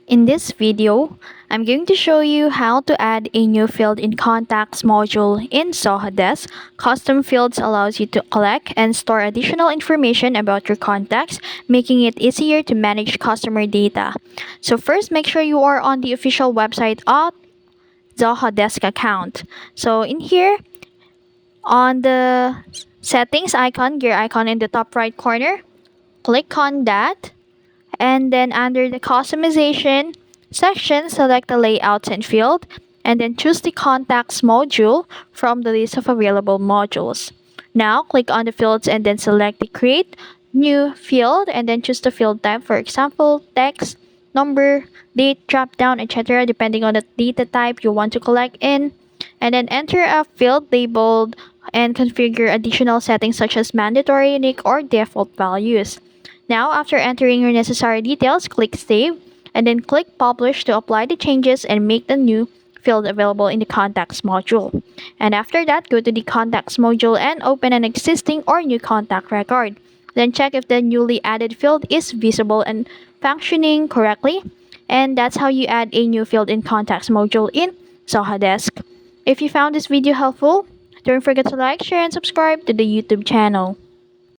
In this video, I'm going to show you how to add a new field in contacts module in Zoho Desk. Custom fields allows you to collect and store additional information about your contacts, making it easier to manage customer data. So first, make sure you are on the official website of Zoho Desk account. So in here, on the settings icon, gear icon in the top right corner, click on that. And then under the customization section, select the layouts and field, and then choose the contacts module from the list of available modules. Now click on the fields and then select the create new field and then choose the field type, for example, text, number, date, drop down, etc. depending on the data type you want to collect in. And then enter a field labeled and configure additional settings such as mandatory, unique, or default values. Now, after entering your necessary details, click Save and then click Publish to apply the changes and make the new field available in the Contacts module. And after that, go to the Contacts module and open an existing or new contact record. Then check if the newly added field is visible and functioning correctly. And that's how you add a new field in Contacts module in Zoho Desk. If you found this video helpful, don't forget to like, share, and subscribe to the YouTube channel.